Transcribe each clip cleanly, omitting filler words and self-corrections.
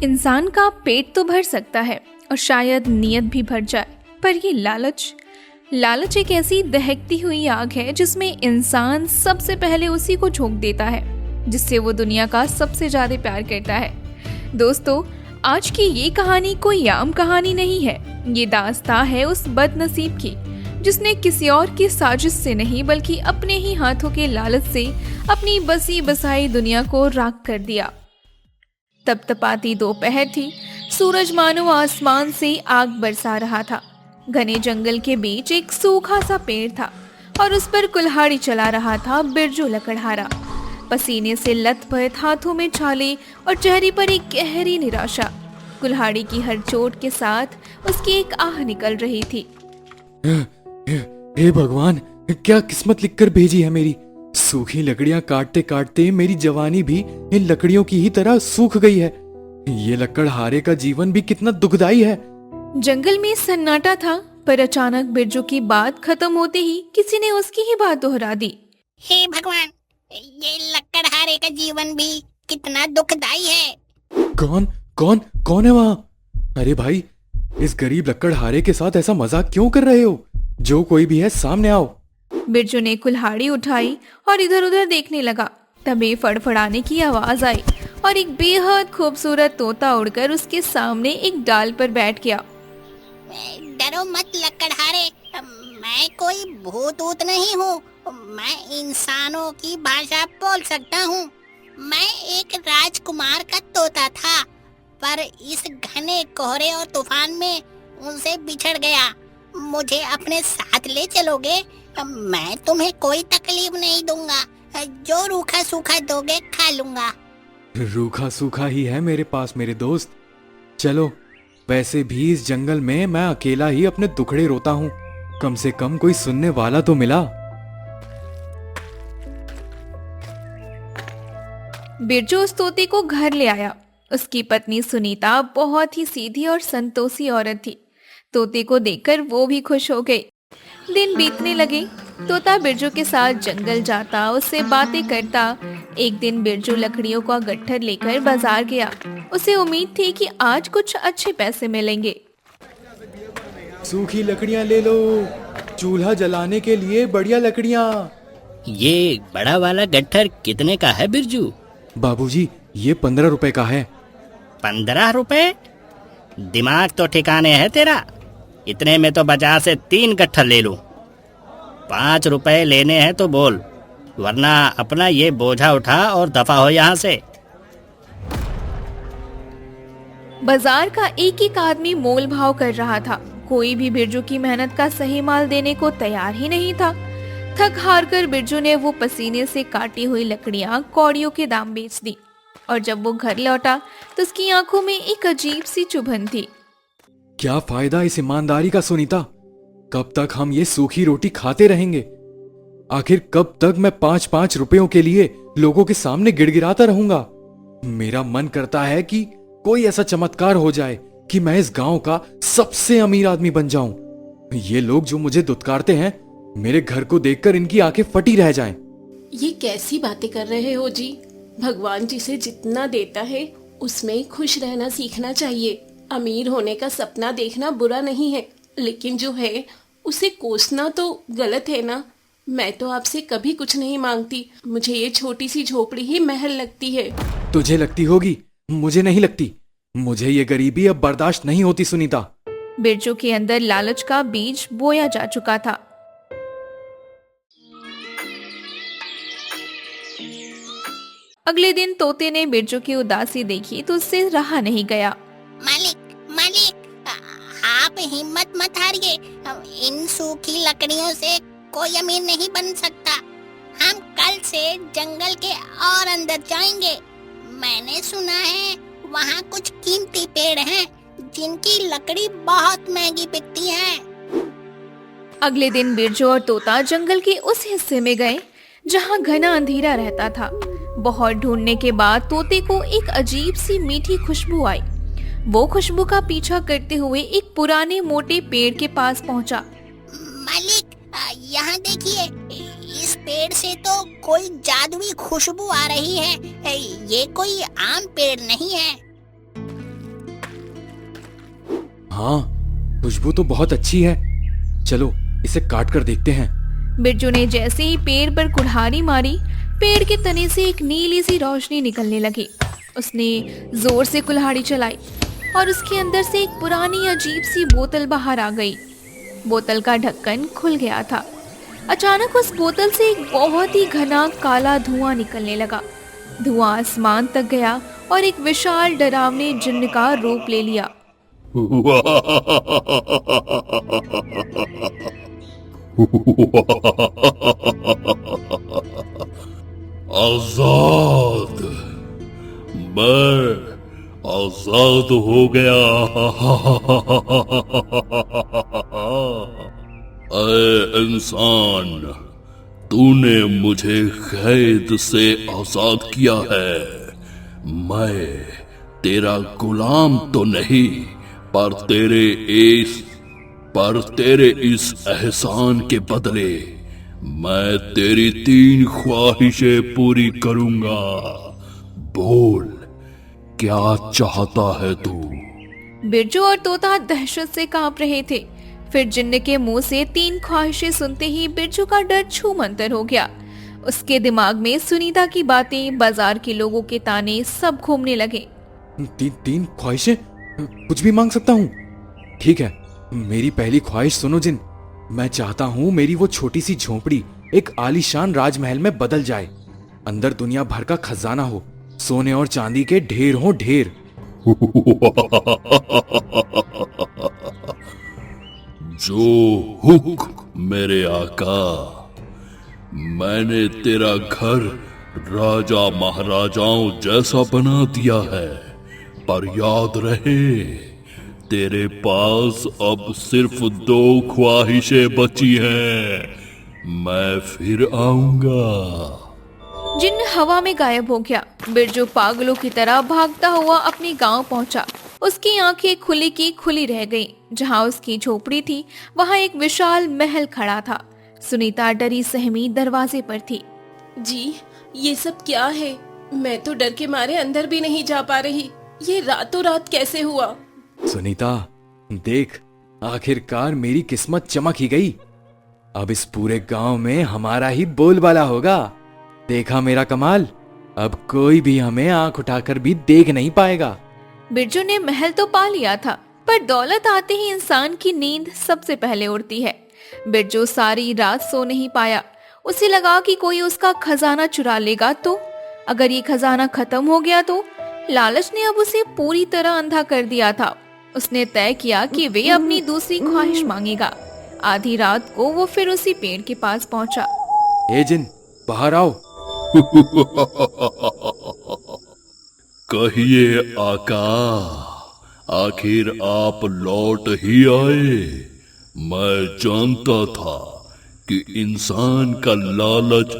इंसान का पेट तो भर सकता है और शायद नीयत भी भर जाए, पर ये लालच एक ऐसी दहकती हुई आग है जिसमें इंसान सबसे पहले उसी को झोंक देता है जिससे वो दुनिया का सबसे ज्यादा प्यार करता है। दोस्तों, आज की ये कहानी कोई आम कहानी नहीं है। ये दास्तां है उस बदनसीब की जिसने किसी और की साजिश से नहीं बल्कि अपने ही हाथों के लालच से अपनी बसी बसाई दुनिया को राख कर दिया। तपतपाती दोपहर थी। सूरज मानो आसमान से आग बरसा रहा था। घने जंगल के बीच एक सूखा सा पेड़ था और उस पर कुल्हाड़ी चला रहा था बिरजू लकड़हारा। पसीने से लथपथ, हाथों में छाले और चेहरे पर एक गहरी निराशा। कुल्हाड़ी की हर चोट के साथ उसकी एक आह निकल रही थी। हे भगवान, क्या किस्मत लिखकर भेजी है मेरी। सूखी लकड़ियां काटते काटते मेरी जवानी भी इन लकड़ियों की ही तरह सूख गई है। ये लकड़हारे का जीवन भी कितना दुखदाई है। जंगल में सन्नाटा था, पर अचानक बिरजू की बात खत्म होते ही किसी ने उसकी ही बात दोहरा दी। हे भगवान, ये लकड़हारे का जीवन भी कितना दुखदाई है। कौन कौन कौन है वहाँ? अरे भाई, इस गरीब लकड़हारे के साथ ऐसा मजाक क्यों कर रहे हो? जो कोई भी है सामने आओ। बिरजू ने कुल्हाड़ी उठाई और इधर उधर देखने लगा। तभी फड़फड़ाने की आवाज आई और एक बेहद खूबसूरत तोता उड़कर उसके सामने एक डाल पर बैठ गया। डरो मत लकड़हारे, मैं कोई भूत ऊत नहीं हूँ। मैं इंसानों की भाषा बोल सकता हूँ। मैं एक राजकुमार का तोता था, पर इस घने कोहरे और तूफान में उनसे बिछड़ गया। मुझे अपने साथ ले चलोगे? मैं तुम्हें कोई तकलीफ नहीं दूंगा। जो रूखा सूखा दोगे खा लूंगा। रूखा सूखा ही है मेरे पास मेरे दोस्त। चलो, वैसे भी इस जंगल में मैं अकेला ही अपने दुखड़े रोता हूँ। कम से कम कोई सुनने वाला तो मिला। बिरजू उस तोते को घर ले आया। उसकी पत्नी सुनीता बहुत ही सीधी और संतोषी औरत थी। तोते को देखकर वो भी खुश हो गई। दिन बीतने लगे। तोता बिरजू के साथ जंगल जाता, उससे बातें करता। एक दिन बिरजू लकड़ियों का गट्ठर लेकर बाजार गया। उसे उम्मीद थी कि आज कुछ अच्छे पैसे मिलेंगे। सूखी लकड़ियां ले लो, चूल्हा जलाने के लिए बढ़िया लकड़ियां। ये बड़ा वाला गट्ठर कितने का है बिरजू? बाबूजी, ये 15 रुपए का है। 15 रुपए? दिमाग तो ठिकाने है तेरा। इतने में तो बाजार से 3 गट्ठर ले लूं। 5 रुपए लेने हैं तो बोल, वरना अपना ये बोझा उठा और दफा हो यहाँ से। बाजार का एक एक आदमी मोल भाव कर रहा था। कोई भी बिरजू की मेहनत का सही माल देने को तैयार ही नहीं था। थक हार कर बिरजू ने वो पसीने से काटी हुई लकड़ियां कौड़ियों के दाम बेच दी। और जब वो घर लौटा तो उसकी आंखों में एक अजीब सी चुभन थी। क्या फायदा इस ईमानदारी का सुनीता? कब तक हम ये सूखी रोटी खाते रहेंगे? आखिर कब तक मैं 5-5 रुपयों के लिए लोगों के सामने गिड़गिड़ाता रहूंगा? मेरा मन करता है कि कोई ऐसा चमत्कार हो जाए कि मैं इस गांव का सबसे अमीर आदमी बन जाऊं। ये लोग जो मुझे दुत्कारते हैं, मेरे घर को देखकर इनकी आंखें फटी रह जाएं। ये कैसी बातें कर रहे हो जी? भगवान जिसे जितना देता है उसमें खुश रहना सीखना चाहिए। अमीर होने का सपना देखना बुरा नहीं है, लेकिन जो है उसे कोसना तो गलत है ना। मैं तो आपसे कभी कुछ नहीं मांगती। मुझे ये छोटी सी झोपड़ी ही महल लगती है। तुझे लगती होगी, मुझे नहीं लगती। मुझे ये गरीबी अब बर्दाश्त नहीं होती सुनीता। बिरजू के अंदर लालच का बीज बोया जा चुका था। अगले दिन तोते ने बिरजू की उदासी देखी तो उससे रहा नहीं गया। मालिक, आप हिम्मत मत हारिए। इन सूखी लकड़ियों से कोई अमीर नहीं बन सकता। हम कल से जंगल के और अंदर जाएंगे। मैंने सुना है वहाँ कुछ कीमती पेड़ हैं जिनकी लकड़ी बहुत महंगी बिकती है। अगले दिन बिरजू और तोता जंगल के उस हिस्से में गए जहाँ घना अंधेरा रहता था। बहुत ढूंढने के बाद तोते को एक अजीब सी मीठी खुशबू आई। वो खुशबू का पीछा करते हुए एक पुराने मोटे पेड़ के पास पहुंचा। मालिक, यहाँ देखिए, इस पेड़ से तो कोई जादुई खुशबू आ रही है। ये कोई आम पेड़ नहीं है। हाँ, खुशबू तो बहुत अच्छी है। चलो इसे काट कर देखते हैं। बिरजू ने जैसे ही पेड़ पर कुल्हाड़ी मारी, पेड़ के तने से एक नीली सी रोशनी निकलने लगी। उसने जोर से कुल्हाड़ी चलाई और उसके अंदर से एक पुरानी अजीब सी बोतल बाहर आ गई। बोतल का ढक्कन खुल गया था। अचानक उस बोतल से एक बहुत ही घना काला धुआं निकलने लगा। धुआं आसमान तक गया और एक विशाल डरावने जिन्न का रूप ले लिया। आजाद, मैं आजाद हो गया। अरे इंसान, तूने मुझे कैद से आजाद किया है। मैं तेरा गुलाम तो नहीं, पर तेरे इस एहसान के बदले मैं तेरी 3 ख्वाहिशें पूरी करूंगा। बोल, क्या चाहता है तू? बिरजू और तोता दहशत से कांप रहे थे। फिर जिन्न के मुंह से 3 ख्वाहिशें सुनते ही बिरजू का डर छूमंतर हो गया। उसके दिमाग में सुनीता की बातें, बाजार के लोगों के ताने सब घूमने लगे। 3 ख्वाहिशें? कुछ भी मांग सकता हूँ? ठीक है, मेरी पहली ख्वाहिश सुनो जिन। मैं चाहता हूँ मेरी वो छोटी सी झोपड़ी एक आलीशान राजमहल में बदल जाए। अंदर दुनिया भर का खजाना हो, सोने और चांदी के ढेर हो ढेर। जो हुक्म मेरे आका। मैंने तेरा घर राजा महाराजाओं जैसा बना दिया है, पर याद रहे, तेरे पास अब सिर्फ 2 ख्वाहिशें बची हैं। मैं फिर आऊंगा। जिन्न हवा में गायब हो गया। बिरजू पागलों की तरह भागता हुआ अपने गांव पहुंचा। उसकी आंखें खुली की खुली रह गईं। जहां उसकी झोपड़ी थी, वहां एक विशाल महल खड़ा था। सुनीता डरी सहमी दरवाजे पर थी। जी, ये सब क्या है? मैं तो डर के मारे अंदर भी नहीं जा पा रही। ये रातों रात कैसे हुआ? सुनीता, देख, आखिरकार मेरी किस्मत चमक ही गई। अब इस पूरे गांव में हमारा ही बोलबाला होगा। देखा मेरा कमाल? अब कोई भी हमें आंख उठाकर भी देख नहीं पाएगा। बिरजू ने महल तो पा लिया था, पर दौलत आते ही इंसान की नींद सबसे पहले उड़ती है। बिरजू सारी रात सो नहीं पाया। उसे लगा कि कोई उसका खजाना चुरा लेगा तो। अगर ये खजाना खत्म हो गया तो। लालच ने अब उसे पूरी तरह अंधा कर दिया था। उसने तय किया कि वे अपनी दूसरी ख्वाहिश मांगेगा। आधी रात को वो फिर उसी पेड़ के पास पहुंचा। ए जिन, बाहर आओ। कहिए आका, आखिर आप लौट ही आए। मैं जानता था कि इंसान का लालच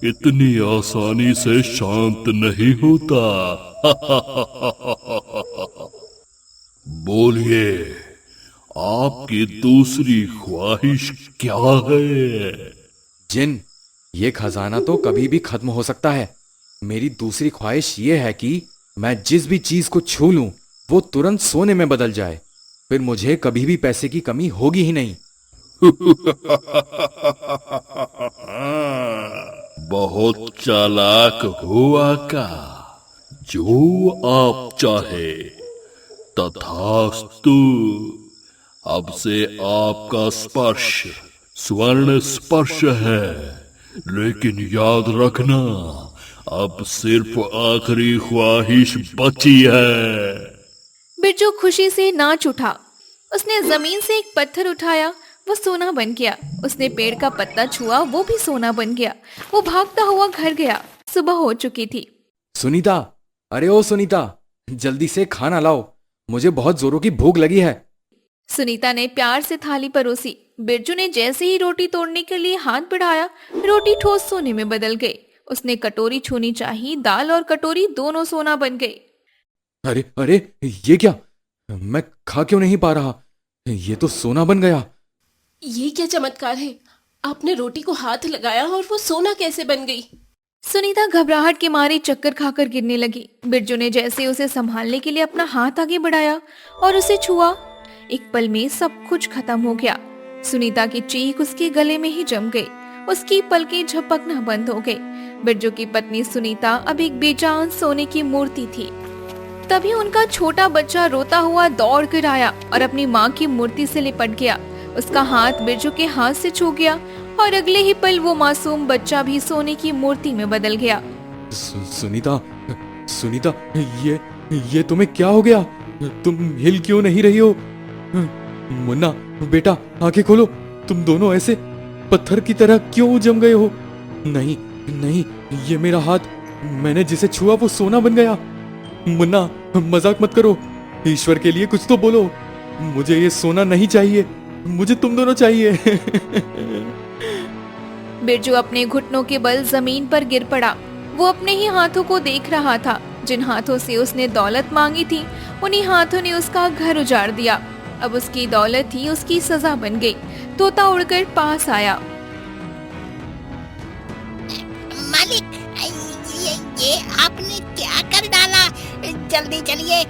इतनी आसानी से शांत नहीं होता। बोलिए, आपकी दूसरी ख्वाहिश क्या है? जिन, ये खजाना तो कभी भी खत्म हो सकता है। मेरी दूसरी ख्वाहिश ये है कि मैं जिस भी चीज को छू लूं वो तुरंत सोने में बदल जाए। फिर मुझे कभी भी पैसे की कमी होगी ही नहीं। बहुत चालाक हो आका। जो आप चाहे तथास्तु। अब से आपका स्पर्श स्वर्ण स्पर्श है, लेकिन याद रखना, अब सिर्फ आखिरी ख्वाहिश बची है। बिरजू खुशी से नाच उठा। उसने जमीन से एक पत्थर उठाया, वो सोना बन गया। उसने पेड़ का पत्ता छुआ, वो भी सोना बन गया। वो भागता हुआ घर गया। सुबह हो चुकी थी। सुनीता, अरे ओ सुनीता, जल्दी से खाना लाओ, मुझे बहुत जोरों की भूख लगी है। सुनीता ने प्यार से थाली परोसी। बिरजू ने जैसे ही रोटी तोड़ने के लिए हाथ बढ़ाया, रोटी ठोस सोने में बदल गई। उसने कटोरी छूनी चाहिए, दाल और कटोरी दोनों सोना बन गई। अरे अरे, ये क्या? मैं खा क्यों नहीं पा रहा? ये तो सोना बन गया। ये क्या चमत्कार है? आपने रोटी को हाथ लगाया और वो सोना कैसे बन गई? सुनीता घबराहट के मारे चक्कर खाकर गिरने लगी। बिरजू ने जैसे उसे संभालने के लिए अपना हाथ आगे बढ़ाया और उसे छुआ। एक पल में सब कुछ खत्म हो गया। सुनीता की चीख उसके गले में ही जम गई। उसकी पलकें झपकना बंद हो गई। बिरजू की पत्नी सुनीता अब एक बेजान सोने की मूर्ति थी। तभी उनका छोटा बच्चा रोता हुआ दौड़ कर आया और अपनी माँ की मूर्ति से लिपट गया। उसका हाथ बिरजू के हाथ से छू गया और अगले ही पल वो मासूम बच्चा भी सोने की मूर्ति में बदल गया। सुनीता, सुनीता, ये तुम्हें क्या हो गया? तुम हिल क्यों नहीं रही हो? मुन्ना बेटा, आंखें खोलो। तुम दोनों ऐसे पत्थर की तरह क्यों जम गए हो? नहीं नहीं, ये मेरा हाथ, मैंने जिसे छुआ वो सोना बन गया। मुन्ना मजाक मत करो, ईश्वर के लिए कुछ तो बोलो। मुझे ये सोना नहीं चाहिए, मुझे तुम दोनों चाहिए। बिरजू अपने घुटनों के बल जमीन पर गिर पड़ा। वो अपने ही हाथों को देख रहा था। जिन हाथों से उसने दौलत मांगी थी, उन्हीं हाथों ने उसका घर उजाड़ दिया। अब उसकी दौलत ही उसकी सजा बन गई। तोता उड़कर पास आया। मालिक, ये आपने क्या कर डाला? जल्दी चलिए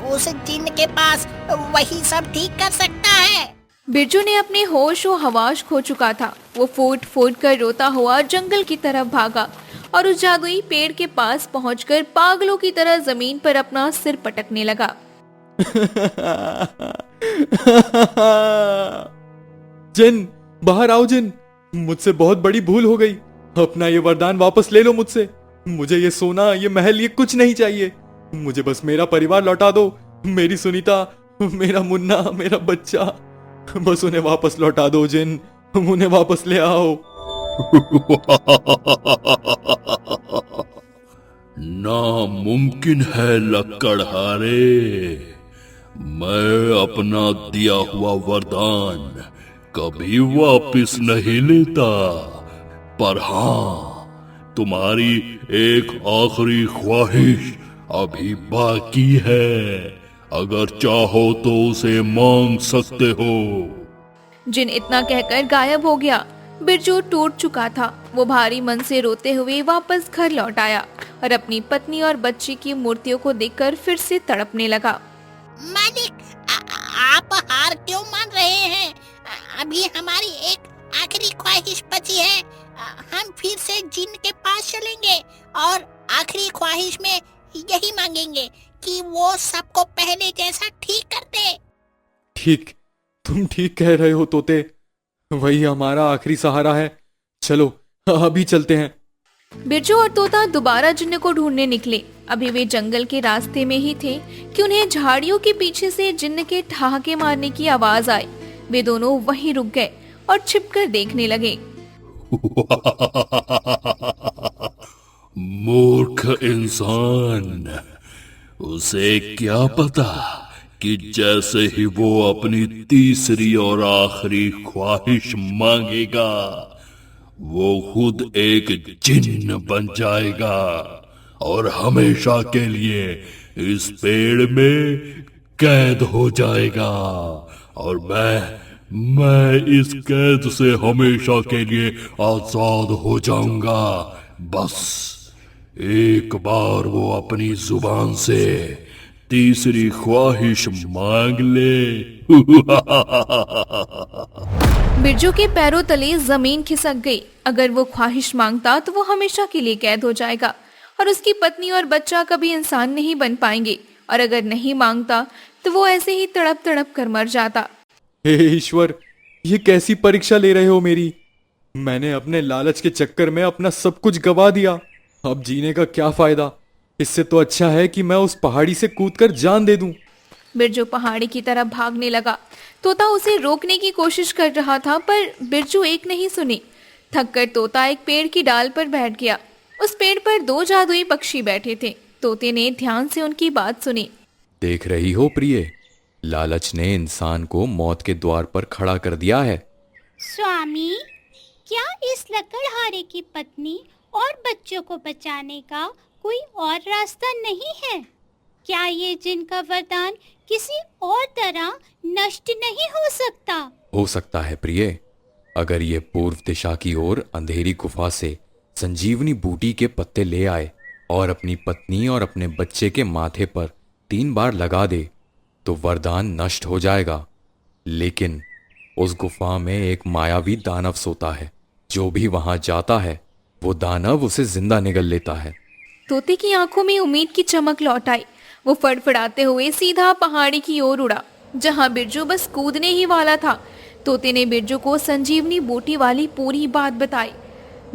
उस जिन्न के पास, वही सब ठीक कर सकता है। बिरजू ने अपने होश व हवाश खो चुका था। वो फूट फूट कर रोता हुआ जंगल की तरफ भागा और उस जादुई पेड़ के पास पहुंचकर पागलों की तरह जमीन पर अपना सिर पटकने लगा। जिन, बाहर आओ जिन, मुझसे बहुत बड़ी भूल हो गई। अपना ये वरदान वापस ले लो मुझसे। मुझे ये सोना, ये महल, ये कुछ नहीं चाहिए। मुझे बस मेरा परिवार लौटा दो। मेरी सुनीता, मेरा मुन्ना, मेरा बच्चा, बस उन्हें वापस लौटा दो जिन, उन्हें वापस ले आओ। नामुमकिन है लकड़हारे, मैं अपना दिया हुआ वरदान कभी वापस नहीं लेता। पर हाँ, तुम्हारी एक आखिरी ख्वाहिश अभी बाकी है। अगर चाहो तो उसे मांग सकते हो। जिन इतना कहकर गायब हो गया। बिरजू टूट चुका था। वो भारी मन से रोते हुए वापस घर लौट आया और अपनी पत्नी और बच्ची की मूर्तियों को देखकर फिर से तड़पने लगा। मालिक, आप हार क्यों मान रहे हैं? अभी हमारी एक आखिरी ख्वाहिश बची है। हम फिर से जिन्न के पास चलेंगे और आखिरी ख्वाहिश में यही मांगेंगे कि वो सबको पहले जैसा ठीक कर दे। ठीक, तुम ठीक कह रहे हो तोते, वही हमारा आखिरी सहारा है। चलो अभी चलते हैं। बिरजू और तोता दोबारा जिन्न को ढूंढने निकले। अभी वे जंगल के रास्ते में ही थे कि उन्हें झाड़ियों के पीछे से जिन्न के ठहाके मारने की आवाज आई। वे दोनों वहीं रुक गए और छिपकर देखने लगे। मूर्ख इंसान, उसे क्या पता कि जैसे ही वो अपनी तीसरी और आखिरी ख्वाहिश मांगेगा, वो खुद एक जिन्न बन जाएगा और हमेशा के लिए इस पेड़ में कैद हो जाएगा। और मैं इस कैद से हमेशा के लिए आजाद हो जाऊंगा। बस एक बार वो अपनी जुबान से तीसरी ख्वाहिश मांग ले। बिरजू के पैरों तले जमीन खिसक गई। अगर वो ख्वाहिश मांगता तो वो हमेशा के लिए कैद हो जाएगा और उसकी पत्नी और बच्चा कभी इंसान नहीं बन पाएंगे। और अगर नहीं मांगता तो वो ऐसे ही तड़प तड़प कर मर जाता। हे ईश्वर, ये कैसी परीक्षा ले रहे हो मेरी? मैंने अपने लालच के चक्कर में अपना सब कुछ गवा दिया। अब जीने का क्या फायदा? इससे तो अच्छा है कि मैं उस पहाड़ी से कूदकर जान दे दूं। बिरजू पहाड़ी की तरफ भागने लगा। तोता उसे रोकने की कोशिश कर रहा था, पर बिरजू एक नहीं सुनी। थककर तोता एक पेड़ की डाल पर बैठ गया। उस पेड़ पर दो जादुई पक्षी बैठे थे। तोते ने ध्यान से उनकी बात सुनी। देख रही हो प्रिय, लालच ने इंसान को मौत के द्वार पर खड़ा कर दिया है। स्वामी, क्या इस लकड़हारे की पत्नी और बच्चों को बचाने का कोई और रास्ता नहीं है? क्या ये जिन का वरदान किसी और तरह नष्ट नहीं हो सकता? हो सकता है प्रिय, अगर ये पूर्व दिशा की ओर अंधेरी गुफा से संजीवनी बूटी के पत्ते ले आए और अपनी पत्नी और अपने बच्चे के माथे पर 3 बार लगा दे, तो वरदान नष्ट हो जाएगा लेकिन उस गुफा में एक मायावी दानव सोता है। जो भी वहां जाता है वो दानव उसे जिंदा निगल लेता है। तोते की आंखों में उम्मीद की चमक लौट आई। वो फड़फड़ाते हुए सीधा पहाड़ी की ओर उड़ा, जहां बिरजू बस कूदने ही वाला था। तोते ने बिरजू को संजीवनी बूटी वाली पूरी बात बताई।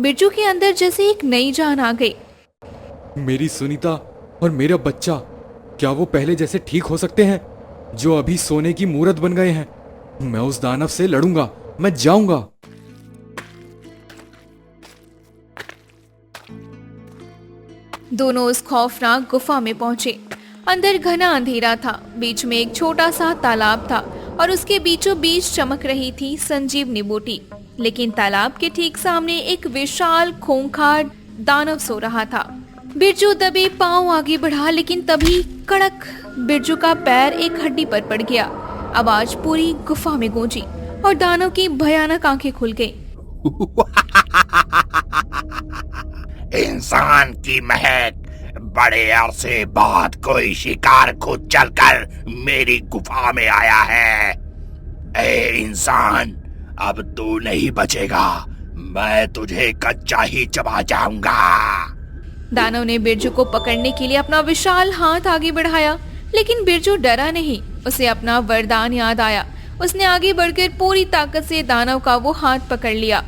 बिरजू के अंदर जैसे एक नई जान आ गई। मेरी सुनीता और मेरा बच्चा, क्या वो पहले जैसे ठीक हो सकते हैं, जो अभी सोने की मूरत बन गए हैं? मैं उस दानव से लड़ूंगा, मैं जाऊंगा। दोनों उस खौफनाक गुफा में पहुंचे। अंदर घना अंधेरा था, बीच में एक छोटा सा तालाब था और उसके बीचों बीच चमक रही थी संजीवनी बूटी। लेकिन तालाब के ठीक सामने एक विशाल खूंखार दानव सो रहा था। बिरजू दबे पांव आगे बढ़ा, लेकिन तभी कड़क, बिरजू का पैर एक हड्डी पर पड़ गया। आवाज पूरी गुफा में गूंजी और दानव की भयानक आंखें खुल गईं। इंसान की महक, बड़े अरसे बाद कोई शिकार खुद चलकर मेरी गुफा में आया है। ए इंसान, अब तू नहीं बचेगा, मैं तुझे कच्चा ही चबा जाऊंगा। दानव ने बिरजू को पकड़ने के लिए अपना विशाल हाथ आगे बढ़ाया, लेकिन बिरजू डरा नहीं। उसे अपना वरदान याद आया। उसने आगे बढ़कर पूरी ताकत से दानव का वो हाथ पकड़ लिया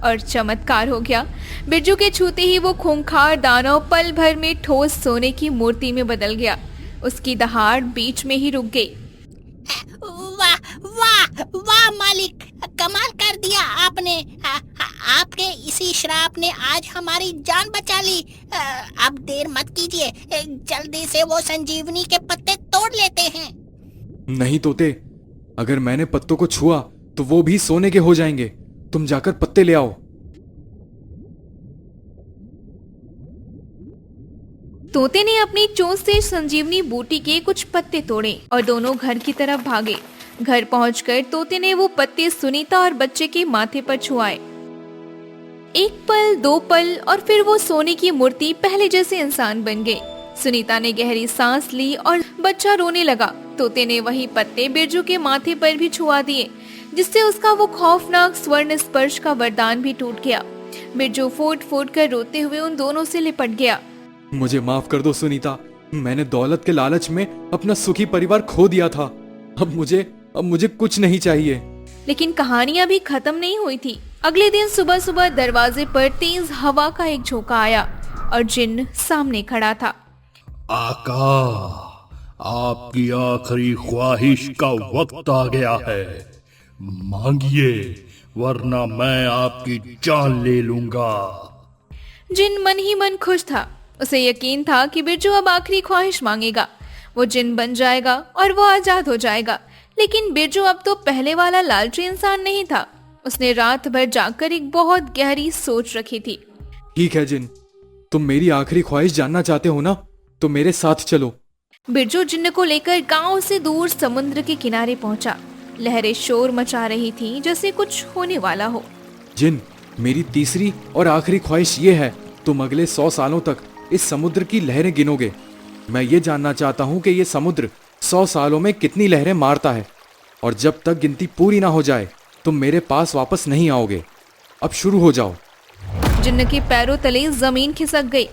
और चमत्कार हो गया। बिरजू के छूते ही वो खूंखार दानव पल भर में ठोस सोने की मूर्ति में बदल गया। उसकी दहाड़ बीच में ही रुक गई। वाह वाह वाह मालिक, कमाल कर दिया आपने। आपके इसी श्राप ने आज हमारी जान बचा ली। अब देर मत कीजिए, जल्दी से वो संजीवनी के पत्ते तोड़ लेते हैं। नहीं तोते, अगर मैंने पत्तों को छुआ तो वो भी सोने के हो जाएंगे। तुम जाकर पत्ते ले आओ। तोते ने अपनी चोंच से संजीवनी बूटी के कुछ पत्ते तोड़े और दोनों घर की तरफ भागे। घर पहुंचकर तोते ने वो पत्ते सुनीता और बच्चे के माथे पर छुआए। एक पल, दो पल और फिर वो सोने की मूर्ति पहले जैसे इंसान बन गई। सुनीता ने गहरी सांस ली और बच्चा रोने लगा। तोते ने वही पत्ते बिरजू के माथे पर भी छुआ दिए, जिससे उसका वो खौफनाक स्वर्ण स्पर्श का वरदान भी टूट गया। बिरजू फूट फूट कर रोते हुए उन दोनों से लिपट गया। मुझे माफ कर दो सुनीता, मैंने दौलत के लालच में अपना सुखी परिवार खो दिया था। अब मुझे कुछ नहीं चाहिए। लेकिन कहानी अभी खत्म नहीं हुई थी। अगले दिन सुबह सुबह दरवाजे पर तेज हवा का एक झोंका आया और जिन्न सामने खड़ा था। आका, आपकी आखिरी ख्वाहिश का वक्त आ गया है। मांगिए, वरना मैं आपकी जान ले लूंगा। जिन्न मन ही मन खुश था। उसे यकीन था कि बिरजू अब आखिरी ख्वाहिश मांगेगा, वो जिन्न बन जाएगा और वो आजाद हो जाएगा। लेकिन बिरजू अब तो पहले वाला लालची इंसान नहीं था। उसने रात भर जाकर एक बहुत गहरी सोच रखी थी। ठीक है जिन्न, तुम मेरी आखिरी ख्वाहिश जानना चाहते हो ना, तो मेरे साथ चलो। बिरजू जिन्न को लेकर गांव से दूर समुद्र के किनारे पहुंचा। लहरें शोर मचा रही थी, जैसे कुछ होने वाला हो। जिन्न, मेरी तीसरी और आखिरी ख्वाहिश ये है, तुम अगले 100 सालों तक इस समुद्र की लहरें गिनोगे। मैं ये जानना चाहता हूँ कि ये समुद्र 100 सालों में कितनी लहरें मारता है, और जब तक गिनती पूरी ना हो जाए तुम मेरे पास वापस नहीं आओगे। अब शुरू हो जाओ। जिन्न के पैरों तले जमीन खिसक गई।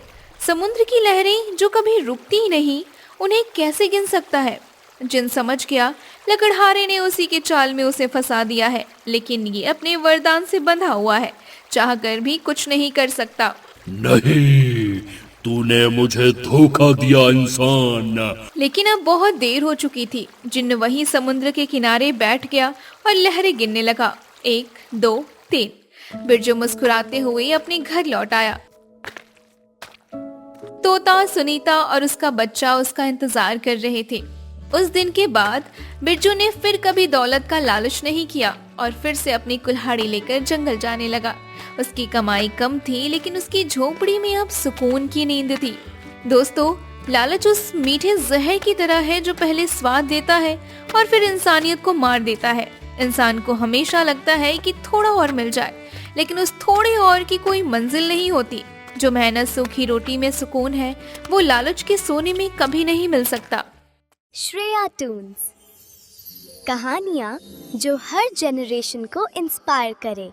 समुद्र की लहरें जो कभी रुकती ही नहीं, उन्हें कैसे गिन सकता है? जिन्न समझ गया, लकड़हारे ने उसी के चाल में उसे फंसा दिया है। लेकिन ये अपने वरदान से बंधा हुआ है, चाहकर भी कुछ नहीं कर सकता। नहीं, तूने मुझे धोखा दिया इंसान। लेकिन अब बहुत देर हो चुकी थी। जिन्न वही समुद्र के किनारे बैठ गया और लहरें गिनने लगा। 1, 2, 3। बिरजू मुस्कुराते हुए अपने घर लौट आया। तोता, सुनीता और उसका बच्चा उसका इंतजार कर रहे थे। उस दिन के बाद बिरजू ने फिर कभी दौलत का लालच नहीं किया और फिर से अपनी कुल्हाड़ी लेकर जंगल जाने लगा। उसकी कमाई कम थी, लेकिन उसकी झोपड़ी में अब सुकून की नींद थी। दोस्तों, लालच उस मीठे जहर की तरह है जो पहले स्वाद देता है और फिर इंसानियत को मार देता है। इंसान को हमेशा लगता है कि थोड़ा और मिल जाए, लेकिन उस थोड़े और की कोई मंजिल नहीं होती। जो मेहनत सूखी रोटी में सुकून है, वो लालच के सोने में कभी नहीं मिल सकता। श्रेया टून्स। कहानियाँ जो हर जनरेशन को इंस्पायर करे।